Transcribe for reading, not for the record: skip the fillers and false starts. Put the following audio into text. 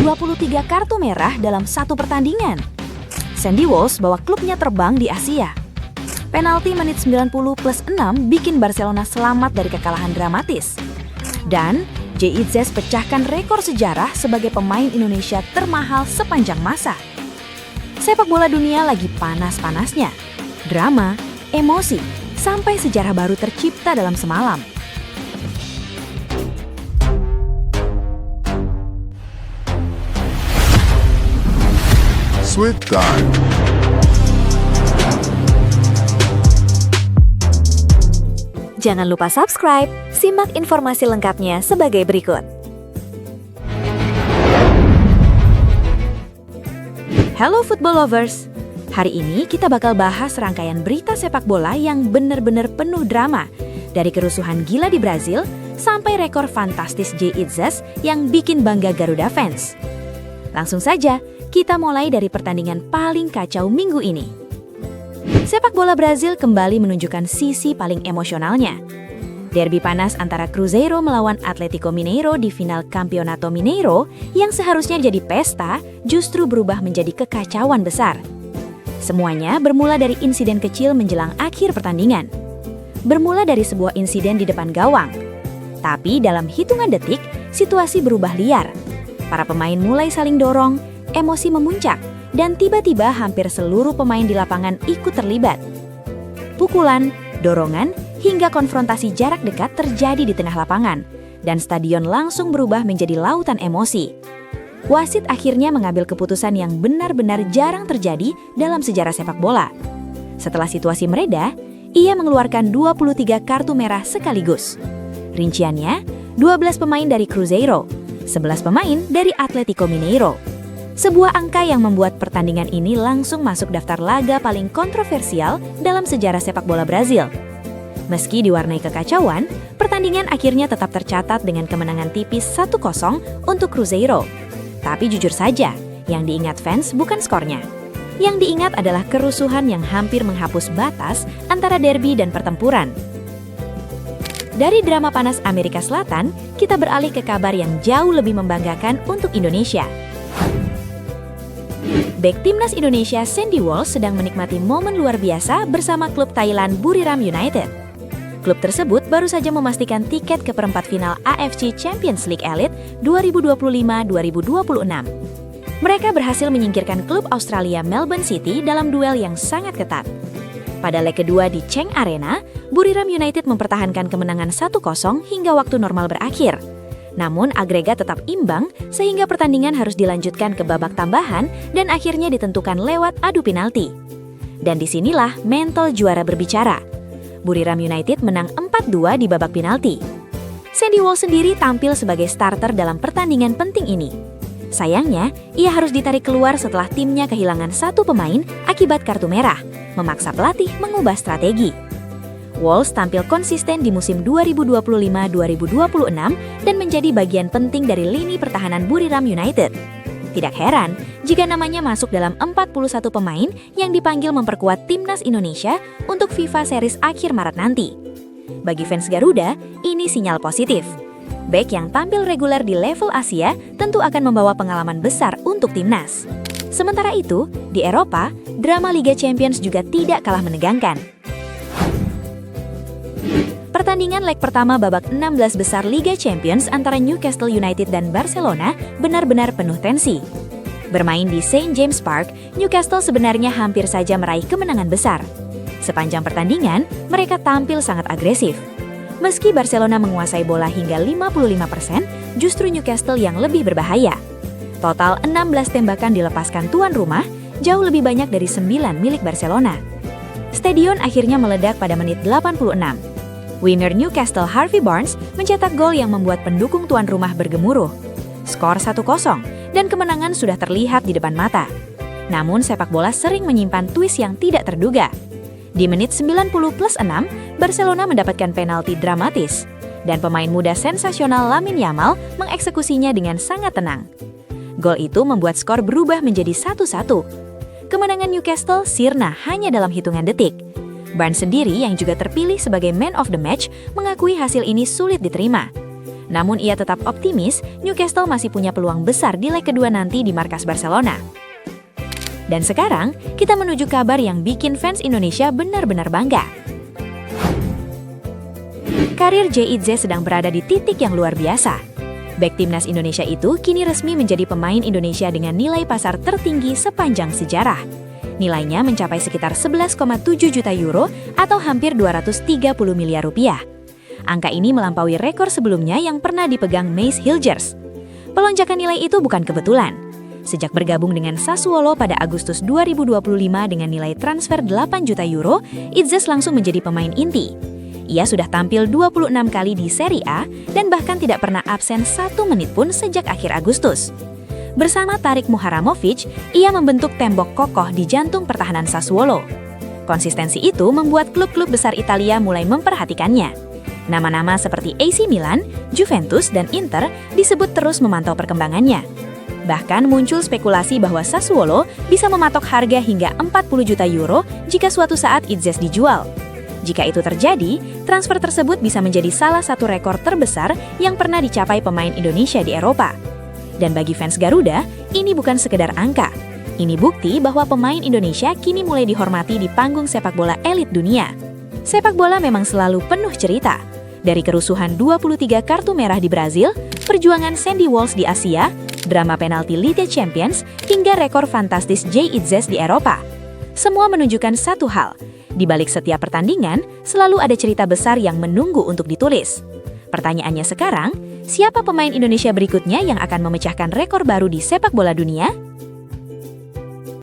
23 kartu merah dalam satu pertandingan. Sandy Walsh bawa klubnya terbang di Asia. Penalti menit 90+6 bikin Barcelona selamat dari kekalahan dramatis. Dan JIZ pecahkan rekor sejarah sebagai pemain Indonesia termahal sepanjang masa. Sepak bola dunia lagi panas-panasnya. Drama, emosi, sampai sejarah baru tercipta dalam semalam. Sweet Time. Jangan lupa subscribe, simak informasi lengkapnya sebagai berikut. Hello football lovers, hari ini kita bakal bahas rangkaian berita sepak bola yang benar-benar penuh drama. Dari kerusuhan gila di Brazil, sampai rekor fantastis JIZ yang bikin bangga Garuda fans. Langsung saja, kita mulai dari pertandingan paling kacau minggu ini. Sepak bola Brazil kembali menunjukkan sisi paling emosionalnya. Derby panas antara Cruzeiro melawan Atlético Mineiro di final Campeonato Mineiro yang seharusnya jadi pesta justru berubah menjadi kekacauan besar. Semuanya bermula dari insiden kecil menjelang akhir pertandingan. Bermula dari sebuah insiden di depan gawang. Tapi dalam hitungan detik, situasi berubah liar. Para pemain mulai saling dorong, emosi memuncak, dan tiba-tiba hampir seluruh pemain di lapangan ikut terlibat. Pukulan, dorongan, hingga konfrontasi jarak dekat terjadi di tengah lapangan, dan stadion langsung berubah menjadi lautan emosi. Wasit akhirnya mengambil keputusan yang benar-benar jarang terjadi dalam sejarah sepak bola. Setelah situasi mereda, ia mengeluarkan 23 kartu merah sekaligus. Rinciannya, 12 pemain dari Cruzeiro, 11 pemain dari Atlético Mineiro. Sebuah angka yang membuat pertandingan ini langsung masuk daftar laga paling kontroversial dalam sejarah sepak bola Brazil. Meski diwarnai kekacauan, pertandingan akhirnya tetap tercatat dengan kemenangan tipis 1-0 untuk Cruzeiro. Tapi jujur saja, yang diingat fans bukan skornya. Yang diingat adalah kerusuhan yang hampir menghapus batas antara derby dan pertempuran. Dari drama panas Amerika Selatan, kita beralih ke kabar yang jauh lebih membanggakan untuk Indonesia. Bek timnas Indonesia Sandy Walsh sedang menikmati momen luar biasa bersama klub Thailand Buriram United. Klub tersebut baru saja memastikan tiket ke perempat final AFC Champions League Elite 2025-2026. Mereka berhasil menyingkirkan klub Australia Melbourne City dalam duel yang sangat ketat. Pada leg kedua di Cheng Arena, Buriram United mempertahankan kemenangan 1-0 hingga waktu normal berakhir. Namun agregat tetap imbang sehingga pertandingan harus dilanjutkan ke babak tambahan dan akhirnya ditentukan lewat adu penalti. Dan disinilah mental juara berbicara. Buriram United menang 4-2 di babak penalti. Sandy Walsh sendiri tampil sebagai starter dalam pertandingan penting ini. Sayangnya, ia harus ditarik keluar setelah timnya kehilangan satu pemain akibat kartu merah, memaksa pelatih mengubah strategi. Walsh tampil konsisten di musim 2025-2026 dan menjadi bagian penting dari lini pertahanan Buriram United. Tidak heran jika namanya masuk dalam 41 pemain yang dipanggil memperkuat timnas Indonesia untuk FIFA Series akhir Maret nanti. Bagi fans Garuda, ini sinyal positif. Bek yang tampil reguler di level Asia tentu akan membawa pengalaman besar untuk timnas. Sementara itu, di Eropa, drama Liga Champions juga tidak kalah menegangkan. Pertandingan leg pertama babak 16 besar Liga Champions antara Newcastle United dan Barcelona benar-benar penuh tensi. Bermain di St. James Park, Newcastle sebenarnya hampir saja meraih kemenangan besar. Sepanjang pertandingan, mereka tampil sangat agresif. Meski Barcelona menguasai bola hingga 55%, justru Newcastle yang lebih berbahaya. Total 16 tembakan dilepaskan tuan rumah, jauh lebih banyak dari 9 milik Barcelona. Stadion akhirnya meledak pada menit 86. Winger Newcastle Harvey Barnes mencetak gol yang membuat pendukung tuan rumah bergemuruh. Skor 1-0 dan kemenangan sudah terlihat di depan mata. Namun sepak bola sering menyimpan twist yang tidak terduga. Di menit 90+6, Barcelona mendapatkan penalti dramatis. Dan pemain muda sensasional Lamine Yamal mengeksekusinya dengan sangat tenang. Gol itu membuat skor berubah menjadi 1-1. Kemenangan Newcastle sirna hanya dalam hitungan detik. Barnes sendiri yang juga terpilih sebagai man of the match mengakui hasil ini sulit diterima. Namun ia tetap optimis Newcastle masih punya peluang besar di leg kedua nanti di markas Barcelona. Dan sekarang, kita menuju kabar yang bikin fans Indonesia benar-benar bangga. Karir JIZ sedang berada di titik yang luar biasa. Bek timnas Indonesia itu kini resmi menjadi pemain Indonesia dengan nilai pasar tertinggi sepanjang sejarah. Nilainya mencapai sekitar 11,7 juta euro atau hampir 230 miliar rupiah. Angka ini melampaui rekor sebelumnya yang pernah dipegang Mace Hilgers. Pelonjakan nilai itu bukan kebetulan. Sejak bergabung dengan Sassuolo pada Agustus 2025 dengan nilai transfer 8 juta euro, Itzes langsung menjadi pemain inti. Ia sudah tampil 26 kali di Serie A dan bahkan tidak pernah absen 1 menit pun sejak akhir Agustus. Bersama Tarik Muharamovic, ia membentuk tembok kokoh di jantung pertahanan Sassuolo. Konsistensi itu membuat klub-klub besar Italia mulai memperhatikannya. Nama-nama seperti AC Milan, Juventus, dan Inter disebut terus memantau perkembangannya. Bahkan muncul spekulasi bahwa Sassuolo bisa mematok harga hingga 40 juta euro jika suatu saat Itzes dijual. Jika itu terjadi, transfer tersebut bisa menjadi salah satu rekor terbesar yang pernah dicapai pemain Indonesia di Eropa. Dan bagi fans Garuda, ini bukan sekedar angka. Ini bukti bahwa pemain Indonesia kini mulai dihormati di panggung sepak bola elit dunia. Sepak bola memang selalu penuh cerita. Dari kerusuhan 23 kartu merah di Brazil, perjuangan Sandy Walsh di Asia, drama penalti Liga Champions, hingga rekor fantastis JIZ di Eropa. Semua menunjukkan satu hal, di balik setiap pertandingan, selalu ada cerita besar yang menunggu untuk ditulis. Pertanyaannya sekarang, siapa pemain Indonesia berikutnya yang akan memecahkan rekor baru di sepak bola dunia?